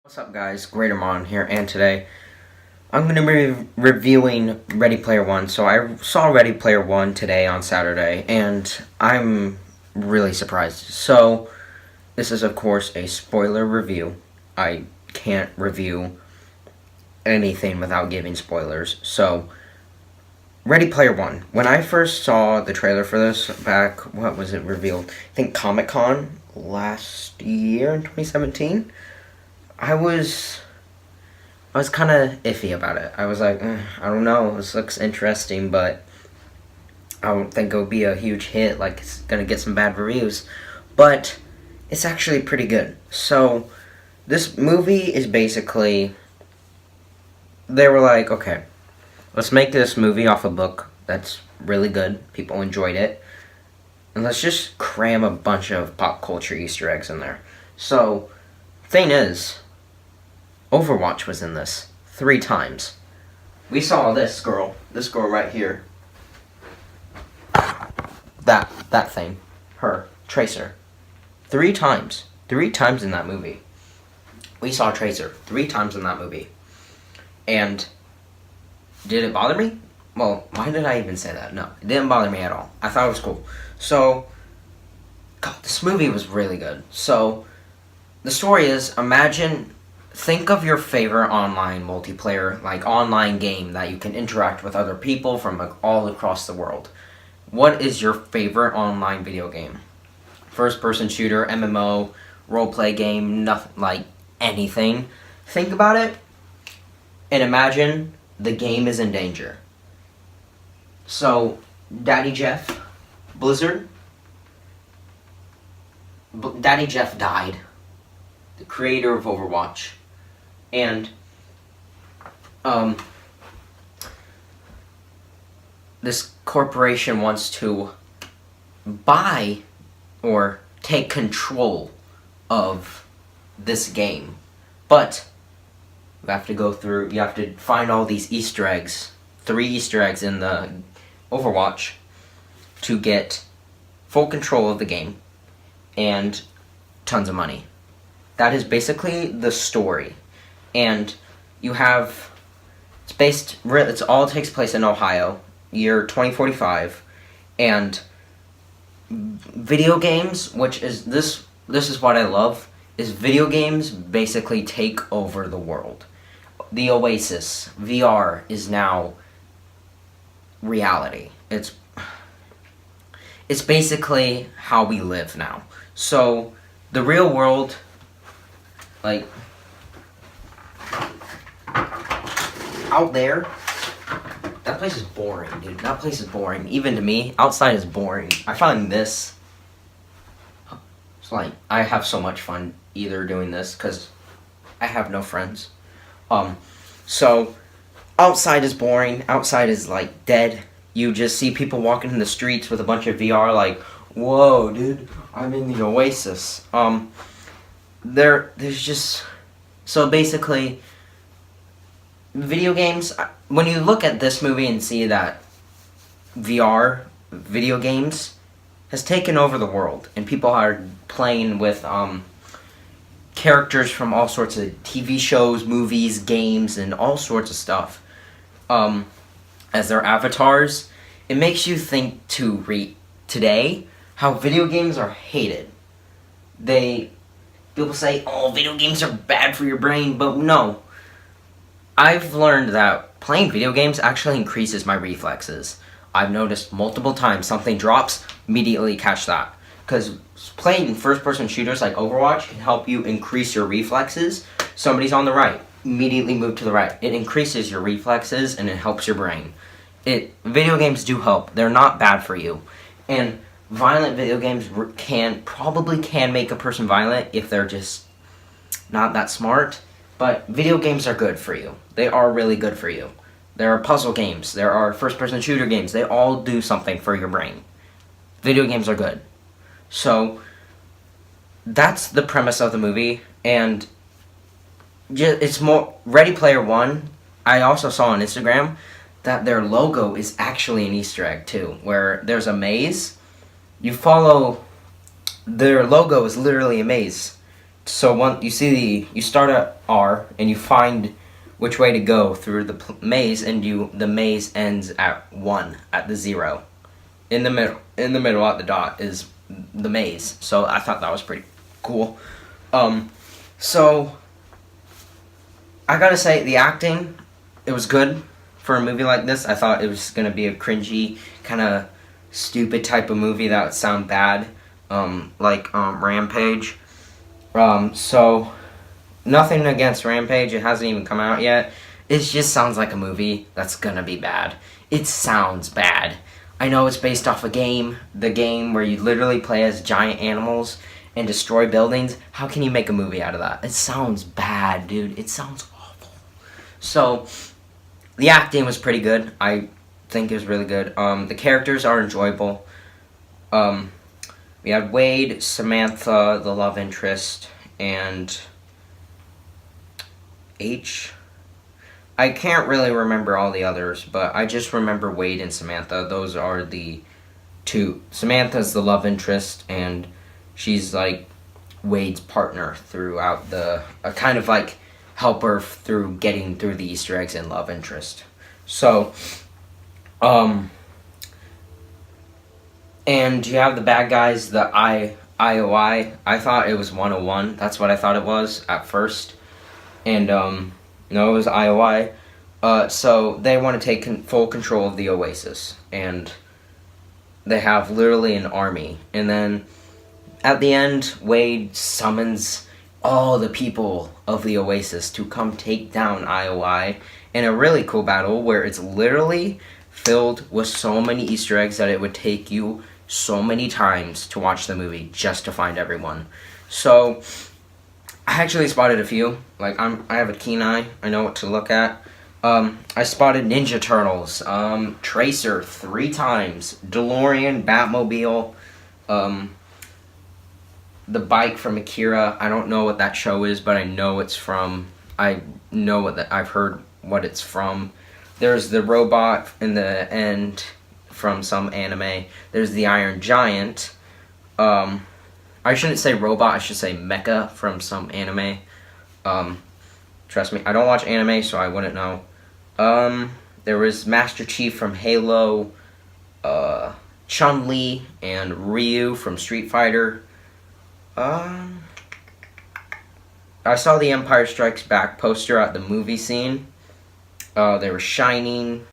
What's up guys, Greatermon here, and today I'm going to be reviewing Ready Player One. So I saw Ready Player One today on Saturday, and I'm really surprised. So this is of course a spoiler review. I can't review anything without giving spoilers. So Ready Player One. When I first saw the trailer for this back, what was it revealed? I think Comic-Con last year in 2017. I was kind of iffy about it. I was like, I don't know, this looks interesting, but I don't think it'll be a huge hit, like it's gonna get some bad reviews. But it's actually pretty good. So, this movie is basically, they were like, okay, let's make this movie off a book that's really good, people enjoyed it, and let's just cram a bunch of pop culture Easter eggs in there. So, thing is, Overwatch was in this 3 times. We saw this girl right here. That thing. Her. Tracer. 3 times. 3 times in that movie. We saw Tracer 3 times in that movie. And did it bother me? Well, why did I even say that? No, it didn't bother me at all. I thought it was cool. So, God, this movie was really good. So, the story is, think of your favorite online multiplayer, like online game that you can interact with other people from all across the world. What is your favorite online video game? First person shooter, MMO, roleplay game, nothing, like anything. Think about it and imagine the game is in danger. So, Daddy Jeff, Blizzard, Daddy Jeff died. The creator of Overwatch. And this corporation wants to buy or take control of this game. But you have to find all these Easter eggs, 3 Easter eggs in the Overwatch to get full control of the game and tons of money. That is basically the story. And you have, it all takes place in Ohio, year 2045, and video games, which is, this is what I love, is video games basically take over the world. The Oasis, VR, is now reality. It's basically how we live now. So, the real world, like, out there, that place is boring, dude. That place is boring. Even to me, outside is boring. I find this, it's like, I have so much fun either doing this, because I have no friends. So, outside is boring. Outside is, like, dead. You just see people walking in the streets with a bunch of VR, like, whoa, dude, I'm in the Oasis. There's just, so basically, video games, when you look at this movie and see that VR, video games, has taken over the world, and people are playing with characters from all sorts of TV shows, movies, games, and all sorts of stuff as their avatars, it makes you think today how video games are hated. People say, oh, video games are bad for your brain, but no. I've learned that playing video games actually increases my reflexes. I've noticed multiple times something drops, immediately catch that. Because playing first-person shooters like Overwatch can help you increase your reflexes. Somebody's on the right, immediately move to the right. It increases your reflexes and it helps your brain. Video games do help. They're not bad for you. And violent video games probably can make a person violent if they're just not that smart. But video games are good for you. They are really good for you. There are puzzle games. There are first-person shooter games. They all do something for your brain. Video games are good. So, that's the premise of the movie. And it's more, Ready Player One, I also saw on Instagram that their logo is actually an Easter egg too. Where there's a maze. You follow, their logo is literally a maze. So you start at R and you find which way to go through the maze, and the maze ends at 1 at the 0. In the middle at the dot is the maze. So I thought that was pretty cool. So I gotta say, the acting, it was good for a movie like this. I thought it was gonna be a cringy, kind of stupid type of movie that would sound bad, like Rampage. So nothing against Rampage. It hasn't even come out yet. It just sounds like a movie that's gonna be bad. It sounds bad. I know it's based off a game, the game where you literally play as giant animals and destroy buildings. How can you make a movie out of that? It sounds bad, dude. It sounds awful. So, the acting was pretty good. I think it was really good. The characters are enjoyable. We had Wade, Samantha, the love interest, and H. I can't really remember all the others, but I just remember Wade and Samantha. Those are the two. Samantha's the love interest, and she's like Wade's partner throughout kind of like help her through getting through the Easter eggs and love interest. So, and you have the bad guys, the IOI. I thought it was 101. That's what I thought it was at first. And, no, it was IOI. So they want to take full control of the Oasis. And they have literally an army. And then at the end, Wade summons all the people of the Oasis to come take down IOI in a really cool battle where it's literally filled with so many Easter eggs that it would take you so many times to watch the movie just to find everyone. So I actually spotted a few. Like, I have a keen eye. I know what to look at. I spotted Ninja Turtles, Tracer 3 times, DeLorean, Batmobile, the bike from Akira. I don't know what that show is, but I know it's from. I've heard what it's from. There's the robot in the end from some anime. There's the Iron Giant. I shouldn't say robot, I should say mecha from some anime. Trust me, I don't watch anime, so I wouldn't know. There was Master Chief from Halo, Chun-Li, and Ryu from Street Fighter. I saw the Empire Strikes Back poster at the movie scene. They were shining.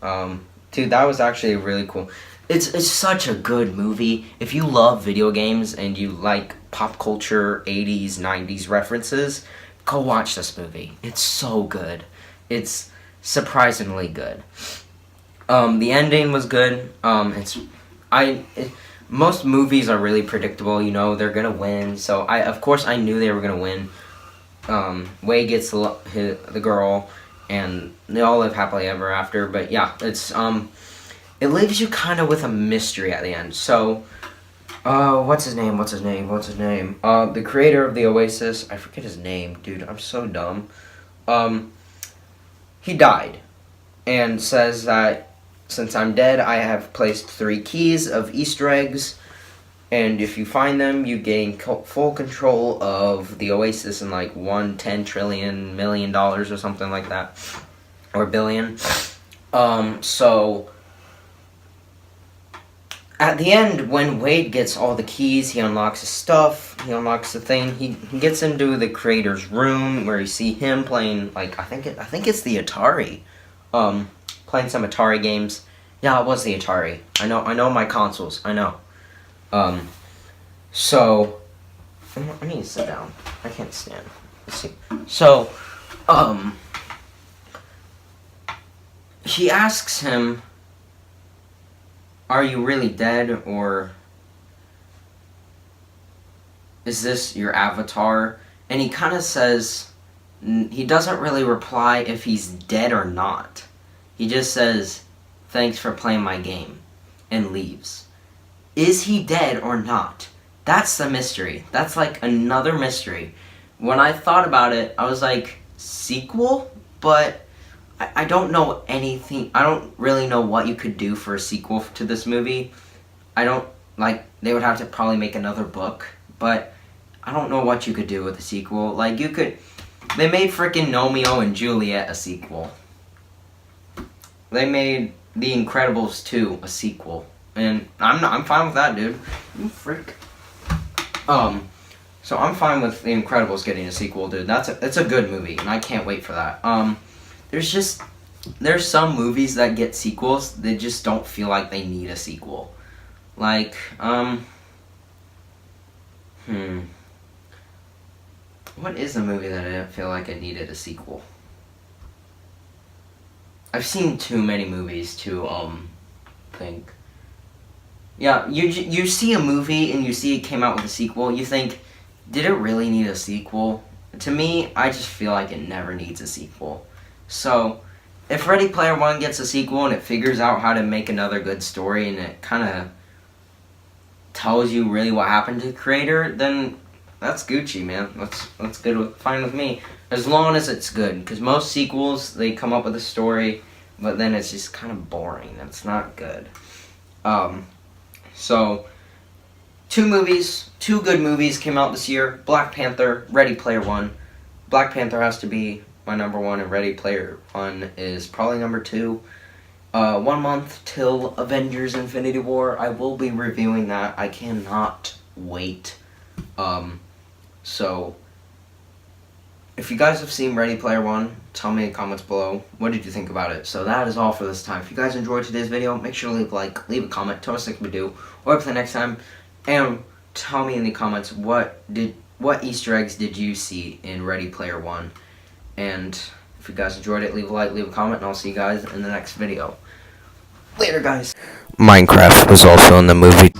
Dude, that was actually really cool. It's such a good movie. If you love video games and you like pop culture, 80s, 90s references, go watch this movie. It's so good. It's surprisingly good. The ending was good. Most movies are really predictable. You know, they're gonna win. So of course I knew they were gonna win. Wade gets the girl, and they all live happily ever after. But yeah, it leaves you kind of with a mystery at the end. So, what's his name? The creator of the Oasis, I forget his name, dude. I'm so dumb. He died, and says that since I'm dead, I have placed 3 keys of Easter eggs. And if you find them, you gain full control of the Oasis in like $10 trillion million or something like that, or billion. So at the end, when Wade gets all the keys, he unlocks his stuff. He unlocks the thing. He gets into the creator's room where you see him playing, like, I think it's the Atari, playing some Atari games. Yeah, it was the Atari. I know my consoles. I know. So, I need to sit down. I can't stand. Let's see. So, he asks him, are you really dead, or is this your avatar? And he kind of says, he doesn't really reply if he's dead or not. He just says, thanks for playing my game, and leaves. Is he dead or not? That's the mystery. That's like another mystery. When I thought about it, I was like, sequel? But I don't know anything. I don't really know what you could do for a sequel to this movie. They would have to probably make another book, but I don't know what you could do with a sequel. Like, they made freaking Romeo and Juliet a sequel. They made The Incredibles 2 a sequel. And I'm fine with that, dude. You freak. So I'm fine with The Incredibles getting a sequel, dude. It's a good movie, and I can't wait for that. There's some movies that get sequels that just don't feel like they need a sequel. Like, what is a movie that I didn't feel like it needed a sequel? I've seen too many movies to, think. Yeah, you see a movie and you see it came out with a sequel, you think, did it really need a sequel? To me, I just feel like it never needs a sequel. So, if Ready Player One gets a sequel and it figures out how to make another good story and it kind of tells you really what happened to the creator, then that's Gucci, man. That's good, fine with me. As long as it's good, because most sequels, they come up with a story, but then it's just kind of boring. That's not good. So, two good movies came out this year. Black Panther, Ready Player One. Black Panther has to be my number one, and Ready Player One is probably number two. 1 month till Avengers Infinity War. I will be reviewing that. I cannot wait. So, if you guys have seen Ready Player One, tell me in the comments below, what did you think about it? So that is all for this time. If you guys enjoyed today's video, make sure to leave a like, leave a comment, tell us what we do, or for the next time, and tell me in the comments what Easter eggs did you see in Ready Player One. And if you guys enjoyed it, leave a like, leave a comment, and I'll see you guys in the next video. Later, guys. Minecraft was also in the movie.